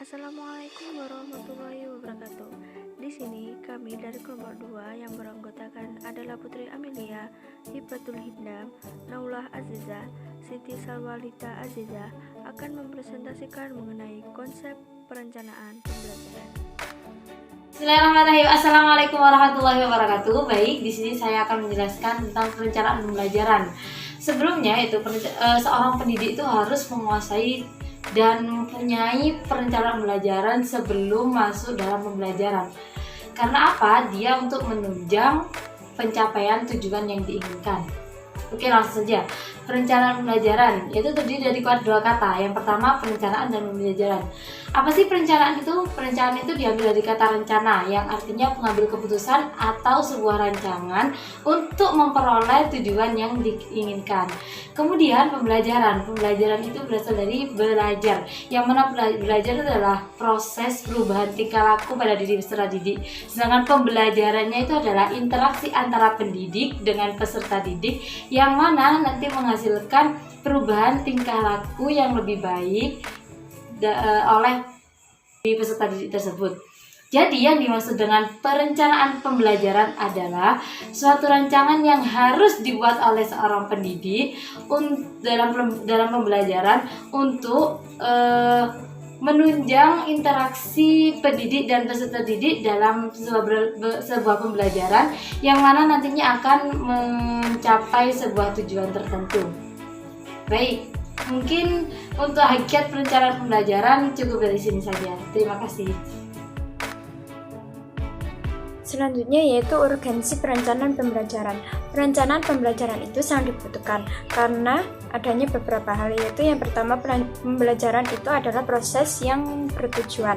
Assalamualaikum warahmatullahi wabarakatuh. Di sini kami dari kelompok 2 yang beranggotakan adalah Putri Amelia, Hibatul Hidam, Naulah Aziza, Siti Salwalita Aziza akan mempresentasikan mengenai konsep perencanaan pembelajaran. Bismillahirrahmanirrahim. Assalamualaikum warahmatullahi wabarakatuh. Baik, di sini saya akan menjelaskan tentang perencanaan pembelajaran. Sebelumnya seorang pendidik itu harus menguasai dan mempunyai perencanaan pembelajaran sebelum masuk dalam pembelajaran. Karena apa? Dia untuk menunjang pencapaian tujuan yang diinginkan. Oke, langsung saja. Perencanaan pembelajaran yaitu terdiri dari dua kata. Yang pertama, perencanaan dan pembelajaran. Apa sih perencanaan itu? Perencanaan itu diambil dari kata rencana yang artinya pengambil keputusan atau sebuah rancangan untuk memperoleh tujuan yang diinginkan. Kemudian pembelajaran. Pembelajaran itu berasal dari belajar. Yang mana belajar adalah proses perubahan tingkah laku pada diri peserta didik. Sedangkan pembelajarannya itu adalah interaksi antara pendidik dengan peserta didik yang mana nanti menghasilkan perubahan tingkah laku yang lebih baik oleh peserta didik tersebut. Jadi yang dimaksud dengan perencanaan pembelajaran adalah suatu rancangan yang harus dibuat oleh seorang pendidik dalam pembelajaran untuk menunjang interaksi pendidik dan peserta didik dalam sebuah pembelajaran yang mana nantinya akan mencapai sebuah tujuan tertentu. Baik, mungkin untuk hakikat perencanaan pembelajaran cukup dari sini saja. Terima kasih. Selanjutnya yaitu urgensi perencanaan pembelajaran. Perencanaan pembelajaran itu sangat dibutuhkan karena adanya beberapa hal, yaitu yang pertama, pembelajaran itu adalah proses yang bertujuan.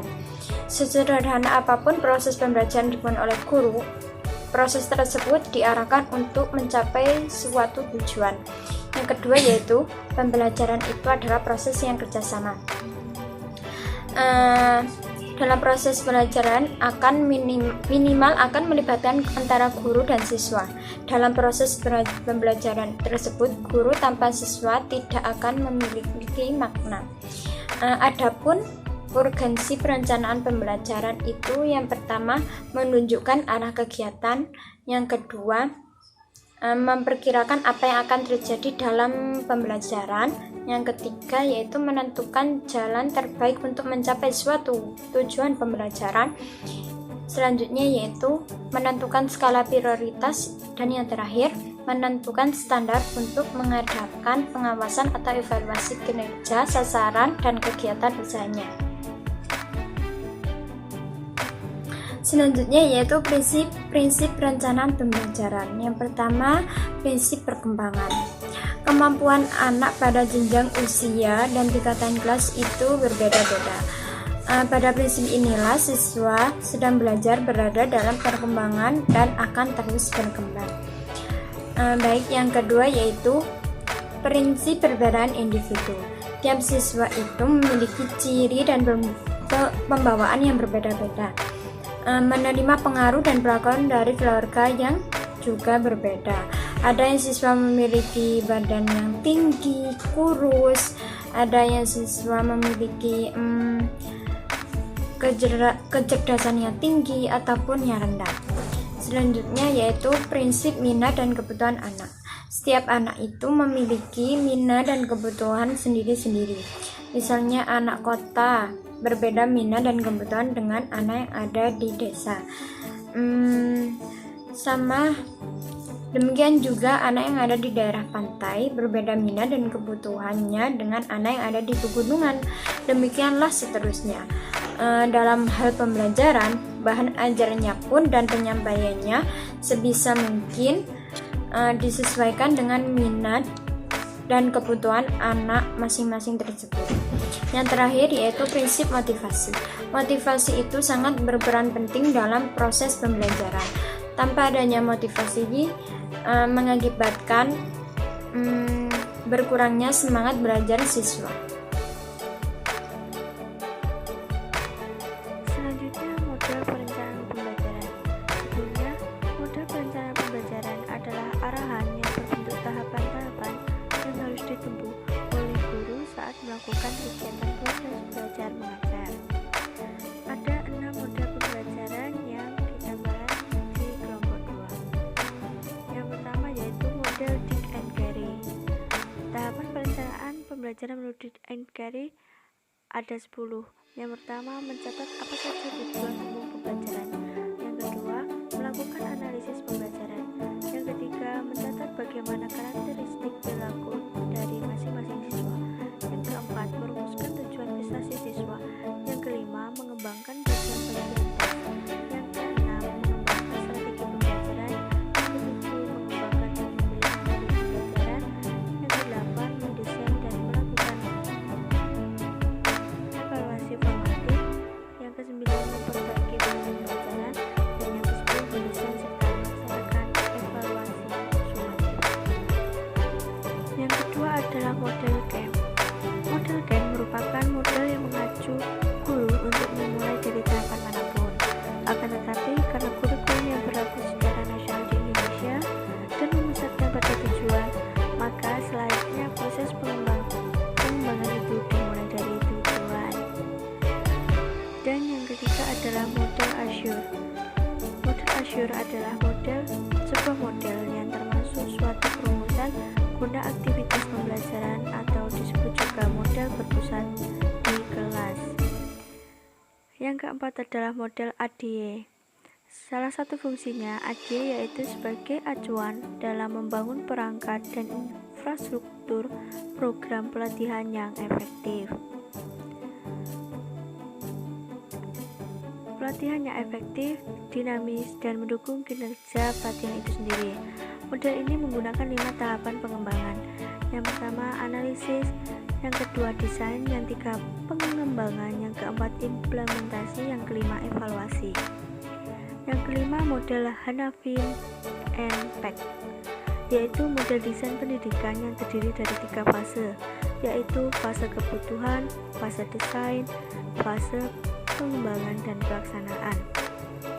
Sesederhana apapun proses pembelajaran dilakukan oleh guru, proses tersebut diarahkan untuk mencapai suatu tujuan. Yang kedua yaitu pembelajaran itu adalah proses yang kerjasama. Dalam proses pembelajaran akan minimal akan melibatkan antara guru dan siswa. Dalam proses pembelajaran tersebut, guru tanpa siswa tidak akan memiliki makna. Adapun urgensi perencanaan pembelajaran itu yang pertama menunjukkan arah kegiatan, yang kedua memperkirakan apa yang akan terjadi dalam pembelajaran, yang ketiga yaitu menentukan jalan terbaik untuk mencapai suatu tujuan pembelajaran, selanjutnya yaitu menentukan skala prioritas, dan yang terakhir menentukan standar untuk mengadakan pengawasan atau evaluasi kinerja, sasaran, dan kegiatan usahanya. Selanjutnya yaitu prinsip perencanaan pembelajaran. Yang pertama, prinsip perkembangan. Kemampuan anak pada jenjang usia dan tingkatan kelas itu berbeda-beda. Pada prinsip inilah siswa sedang belajar berada dalam perkembangan dan akan terus berkembang. Baik, yang kedua yaitu prinsip perbedaan individu. Tiap siswa itu memiliki ciri dan pembawaan yang berbeda-beda. Menerima pengaruh dan perlakuan dari keluarga yang juga berbeda. Ada yang siswa memiliki badan yang tinggi, kurus, ada yang siswa memiliki kecerdasan yang tinggi ataupun yang rendah. Selanjutnya yaitu prinsip minat dan kebutuhan anak. Setiap anak itu memiliki minat dan kebutuhan sendiri-sendiri. Misalnya anak kota berbeda minat dan kebutuhan dengan anak yang ada di desa. Sama demikian juga anak yang ada di daerah pantai berbeda minat dan kebutuhannya dengan anak yang ada di pegunungan. Demikianlah seterusnya. Dalam hal pembelajaran, bahan ajarnya pun dan penyampaiannya sebisa mungkin disesuaikan dengan minat dan kebutuhan anak masing-masing tersebut. Yang terakhir yaitu prinsip motivasi. Motivasi itu sangat berperan penting dalam proses pembelajaran. Tanpa adanya motivasi mengakibatkan berkurangnya semangat belajar siswa. Selanjutnya, model perencanaan pembelajaran. Sebelumnya, model perencanaan pembelajaran adalah arahan yang berbentuk tahapan-tahapan yang harus ditempuh oleh guru saat melakukan kegiatan proses belajar mengajar. audit and carry ada 10. Yang pertama, mencatat apa saja tujuan umum pembelajaran. Yang kedua, melakukan analisis pembelajaran. Yang ketiga, mencatat bagaimana karakteristik perilaku dari masing-masing siswa. Yang keempat, merumuskan tujuan prestasi siswa. Yang kelima, mengembangkan bagian-bagian tes. Yang keenam, mengembangkan strategi pembelajaran. Yang ketujuh, mengembangkan dan memilih metode pembelajaran. Yang kedelapan, mendesain dan melakukan evaluasi formatif. Yang kesembilan, memperbaiki bahan pembelajaran. Dan yang kesepuluh, mendesain serta melaksanakan evaluasi sumatif. Yang kedua adalah model camp. Model camp merupakan model yang mengacu guru untuk memulai dari tahapan manapun. Akan tetapi, karena kurikulum yang berlaku secara nasional di Indonesia dan memusatkan pada tujuan, maka selayaknya proses pengembangan itu dimulai dari tujuan. Dan yang ketiga adalah model Azure. Model Azure adalah sebuah model yang termasuk suatu perumusan guna aktivitas pembelajaran atau disebut juga model berpusat di kelas. Yang keempat adalah model ADE. Salah satu fungsinya ADE yaitu sebagai acuan dalam membangun perangkat dan infrastruktur program pelatihan yang efektif. Pelatihan yang efektif, dinamis, dan mendukung kinerja pelatihan itu sendiri. Model ini menggunakan 5 tahapan pengembangan. Yang pertama, analisis. Yang kedua, desain. Yang tiga, pengembangan. Yang keempat, implementasi. Yang kelima, evaluasi. Yang kelima, model Hanafi and Peck, yaitu model desain pendidikan yang terdiri dari 3 fase, yaitu fase kebutuhan, fase desain, fase pengembangan dan pelaksanaan,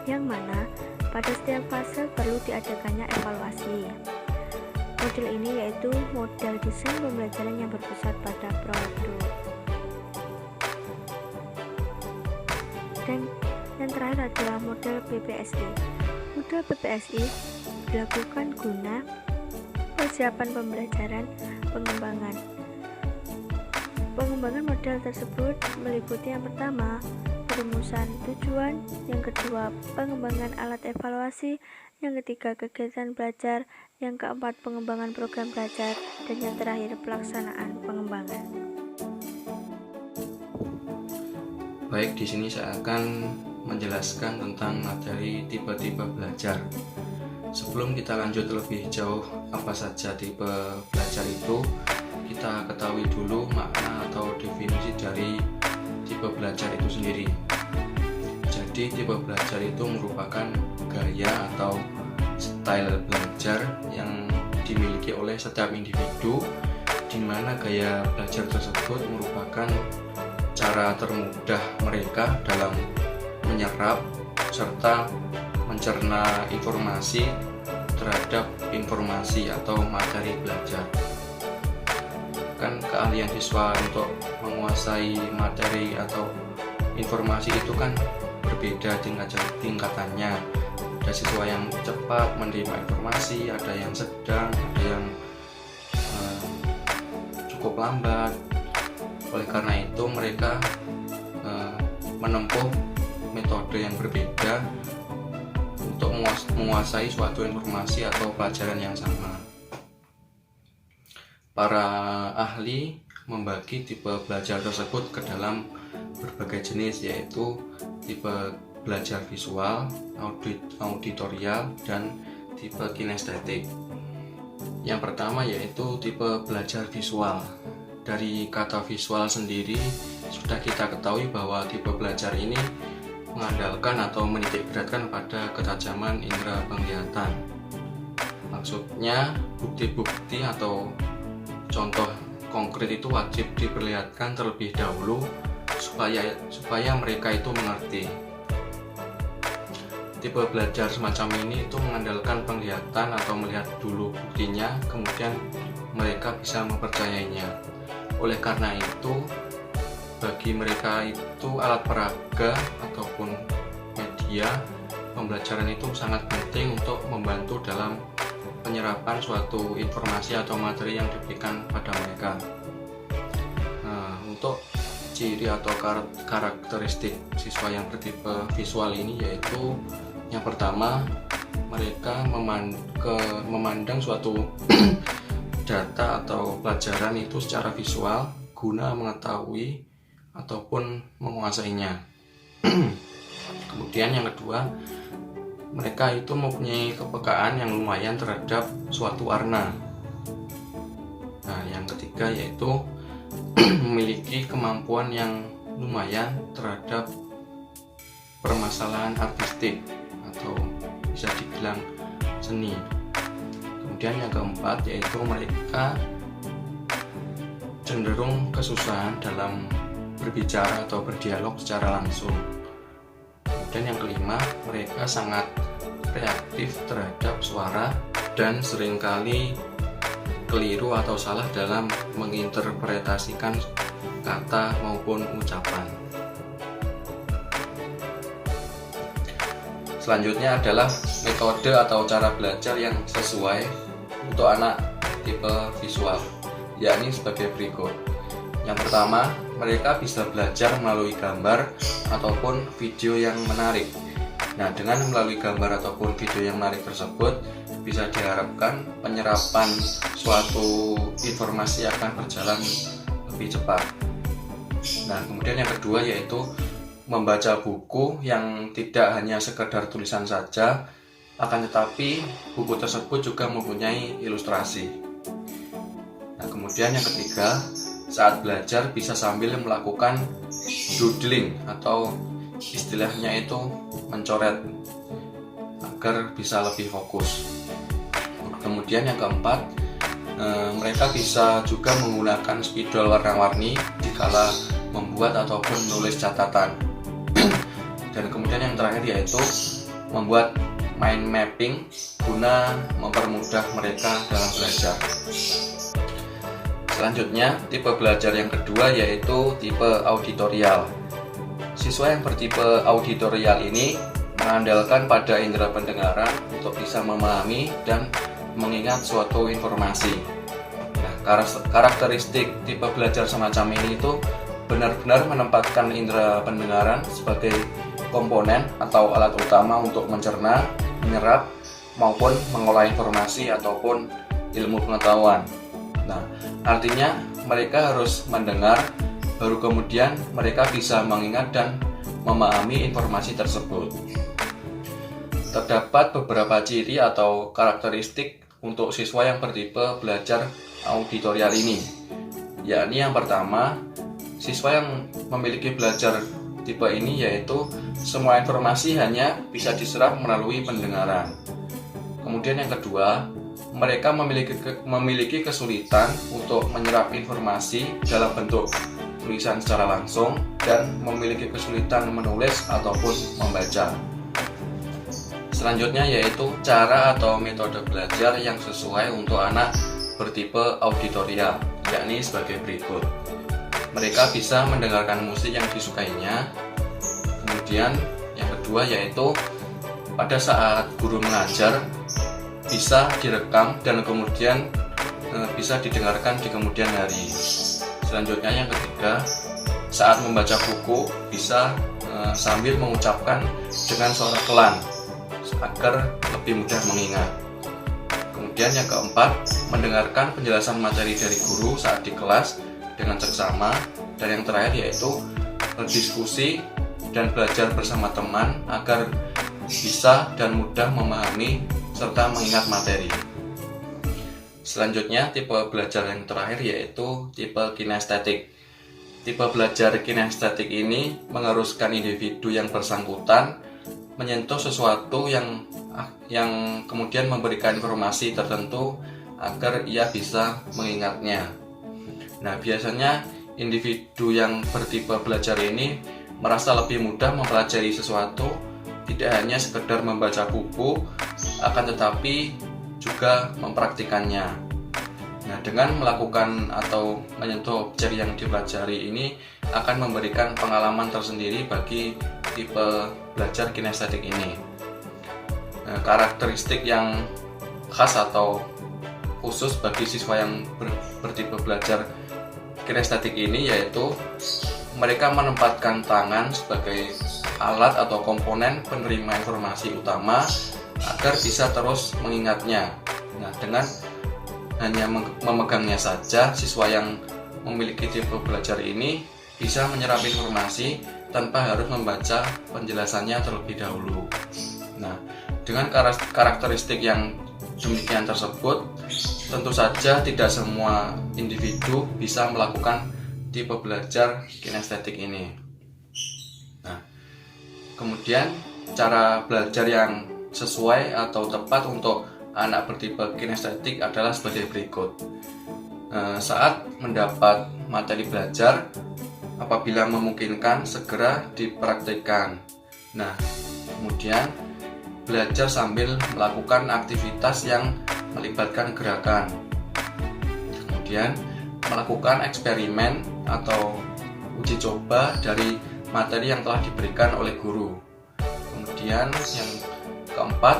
yang mana pada setiap fase perlu diadakannya evaluasi. Model ini yaitu model desain pembelajaran yang berpusat pada produk. Dan yang terakhir adalah model PPSI. Model PPSI dilakukan guna persiapan pembelajaran pengembangan. Pengembangan model tersebut meliputi yang pertama, perumusan tujuan, yang kedua, pengembangan alat evaluasi, yang ketiga, kegiatan belajar, yang keempat, pengembangan program belajar, dan yang terakhir, pelaksanaan pengembangan. Baik, di sini saya akan menjelaskan tentang materi tipe-tipe belajar. Sebelum kita lanjut lebih jauh apa saja tipe belajar itu, kita ketahui dulu makna atau definisi dari tipe belajar itu sendiri. Jadi tipe belajar itu merupakan gaya atau style belajar yang dimiliki oleh setiap individu, di mana gaya belajar tersebut merupakan cara termudah mereka dalam menyerap serta mencerna informasi terhadap informasi atau materi belajar. Kan keahlian siswa untuk menguasai materi atau informasi itu kan berbeda tingkatannya. Ada siswa yang cepat menerima informasi, ada yang sedang, ada yang cukup lambat. Oleh karena itu mereka menempuh metode yang berbeda untuk menguasai suatu informasi atau pelajaran yang sama. Para ahli membagi tipe belajar tersebut ke dalam berbagai jenis, yaitu tipe belajar visual, auditorial, dan tipe kinestetik. Yang pertama yaitu tipe belajar visual. Dari kata visual sendiri sudah kita ketahui bahwa tipe belajar ini mengandalkan atau menitikberatkan pada ketajaman indera penglihatan. Maksudnya bukti-bukti atau contoh konkret itu wajib diperlihatkan terlebih dahulu supaya mereka itu mengerti. Tipe belajar semacam ini itu mengandalkan penglihatan atau melihat dulu buktinya, kemudian mereka bisa mempercayainya. Oleh karena itu, bagi mereka itu alat peraga ataupun media pembelajaran itu sangat penting untuk membantu dalam penyerapan suatu informasi atau materi yang diberikan pada mereka. Nah, untuk ciri atau karakteristik siswa yang bertipe visual ini, yaitu yang pertama, mereka memandang suatu data atau pelajaran itu secara visual guna mengetahui ataupun menguasainya. Kemudian yang kedua, mereka itu mempunyai kepekaan yang lumayan terhadap suatu warna. Nah, yang ketiga yaitu memiliki kemampuan yang lumayan terhadap permasalahan artistik atau bisa dibilang seni. Kemudian yang keempat yaitu mereka cenderung kesusahan dalam berbicara atau berdialog secara langsung. Kemudian yang kelima, mereka sangat reaktif terhadap suara dan seringkali keliru atau salah dalam menginterpretasikan kata maupun ucapan. Selanjutnya adalah metode atau cara belajar yang sesuai untuk anak tipe visual, yakni sebagai berikut. Yang pertama, mereka bisa belajar melalui gambar ataupun video yang menarik. Nah, dengan melalui gambar ataupun video yang menarik tersebut, bisa diharapkan penyerapan suatu informasi akan berjalan lebih cepat. Nah, kemudian yang kedua yaitu membaca buku yang tidak hanya sekedar tulisan saja, akan tetapi buku tersebut juga mempunyai ilustrasi. Nah, kemudian yang ketiga, saat belajar bisa sambil melakukan doodling atau istilahnya itu mencoret agar bisa lebih fokus. Kemudian yang keempat, mereka bisa juga menggunakan spidol warna-warni dikala membuat ataupun menulis catatan. Dan kemudian yang terakhir yaitu membuat mind mapping guna mempermudah mereka dalam belajar. Selanjutnya, tipe belajar yang kedua yaitu tipe auditorial. Siswa yang bertipe auditorial ini mengandalkan pada indera pendengaran untuk bisa memahami dan mengingat suatu informasi. Nah, karakteristik tipe belajar semacam ini itu benar-benar menempatkan indera pendengaran sebagai komponen atau alat utama untuk mencerna, menyerap, maupun mengolah informasi ataupun ilmu pengetahuan. Nah, artinya mereka harus mendengar, baru kemudian mereka bisa mengingat dan memahami informasi tersebut. Terdapat beberapa ciri atau karakteristik untuk siswa yang bertipe belajar auditorial ini, yakni yang pertama, siswa yang memiliki belajar tipe ini yaitu semua informasi hanya bisa diserap melalui pendengaran. Kemudian yang kedua, mereka memiliki kesulitan untuk menyerap informasi dalam bentuk tulisan secara langsung dan memiliki kesulitan menulis ataupun membaca. Selanjutnya yaitu cara atau metode belajar yang sesuai untuk anak bertipe auditorial, yakni sebagai berikut. Mereka bisa mendengarkan musik yang disukainya. Kemudian yang kedua yaitu pada saat guru mengajar bisa direkam dan kemudian bisa didengarkan di kemudian hari. Selanjutnya yang ketiga, saat membaca buku bisa sambil mengucapkan dengan suara pelan agar lebih mudah mengingat. Kemudian yang keempat, mendengarkan penjelasan materi dari guru saat di kelas dengan seksama. Dan yang terakhir yaitu berdiskusi dan belajar bersama teman agar bisa dan mudah memahami serta mengingat materi. Selanjutnya, tipe belajar yang terakhir yaitu tipe kinestetik. Tipe belajar kinestetik ini mengharuskan individu yang bersangkutan menyentuh sesuatu yang kemudian memberikan informasi tertentu agar ia bisa mengingatnya. Nah, biasanya individu yang bertipe belajar ini merasa lebih mudah mempelajari sesuatu, tidak hanya sekedar membaca buku, akan tetapi juga mempraktikannya. Nah, dengan melakukan atau menyentuh objek yang dipelajari ini akan memberikan pengalaman tersendiri bagi tipe belajar kinestetik ini. Nah, karakteristik yang khas atau khusus bagi siswa yang bertipe belajar kinestetik ini, yaitu mereka menempatkan tangan sebagai alat atau komponen penerima informasi utama agar bisa terus mengingatnya. Nah, dengan hanya memegangnya saja, siswa yang memiliki tipe belajar ini bisa menyerap informasi tanpa harus membaca penjelasannya terlebih dahulu. Nah, dengan karakteristik yang demikian tersebut, tentu saja tidak semua individu bisa melakukan tipe belajar kinestetik ini. Nah, kemudian cara belajar yang sesuai atau tepat untuk anak bertipe kinestetik adalah sebagai berikut. Saat mendapat materi belajar, apabila memungkinkan segera dipraktikkan. Nah, kemudian belajar sambil melakukan aktivitas yang melibatkan gerakan. Kemudian melakukan eksperimen atau uji coba dari materi yang telah diberikan oleh guru. Kemudian yang keempat,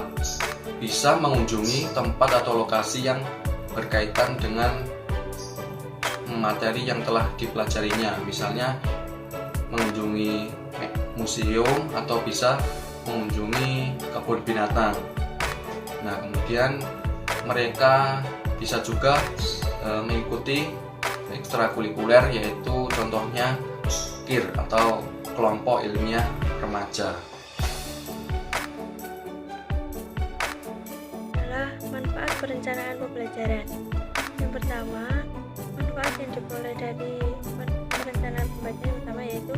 bisa mengunjungi tempat atau lokasi yang berkaitan dengan materi yang telah dipelajarinya, misalnya mengunjungi museum atau bisa mengunjungi kebun binatang. Nah, kemudian mereka bisa juga mengikuti ekstrakurikuler, yaitu contohnya KIR atau kelompok ilmiah remaja. Adalah manfaat perencanaan pembelajaran. Yang pertama, manfaat yang diperoleh dari perencanaan pembelajaran yang pertama yaitu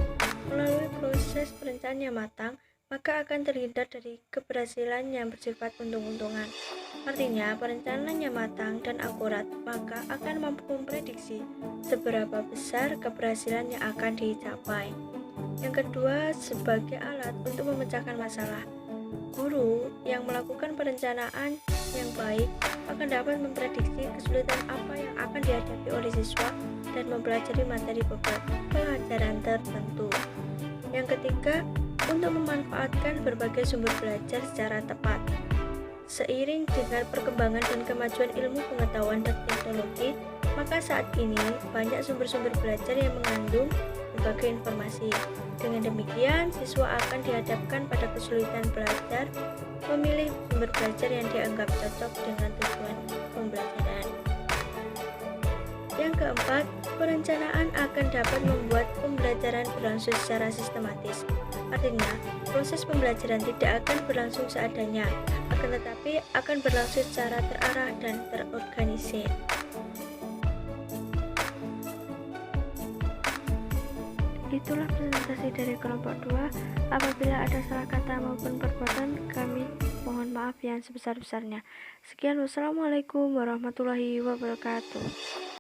melalui proses perencanaan yang matang, maka akan terhindar dari keberhasilan yang bersifat untung-untungan. Artinya, perencanaan yang matang dan akurat maka akan mampu memprediksi seberapa besar keberhasilan yang akan dicapai. Yang kedua, sebagai alat untuk memecahkan masalah. Guru yang melakukan perencanaan yang baik akan dapat memprediksi kesulitan apa yang akan dihadapi oleh siswa dan mempelajari materi pelajaran tertentu. Yang ketiga, untuk memanfaatkan berbagai sumber belajar secara tepat. Seiring dengan perkembangan dan kemajuan ilmu pengetahuan dan teknologi, maka saat ini banyak sumber-sumber belajar yang mengandung berbagai informasi. Dengan demikian, siswa akan dihadapkan pada kesulitan belajar memilih sumber belajar yang dianggap cocok dengan tujuan pembelajaran. Yang keempat, perencanaan akan dapat membuat pembelajaran berlangsung secara sistematis. Artinya, proses pembelajaran tidak akan berlangsung seadanya, akan tetapi akan berlangsung secara terarah dan terorganisir. Itulah presentasi dari kelompok 2. Apabila ada salah kata maupun perbuatan, kami mohon maaf yang sebesar-besarnya. Sekian, wassalamualaikum warahmatullahi wabarakatuh.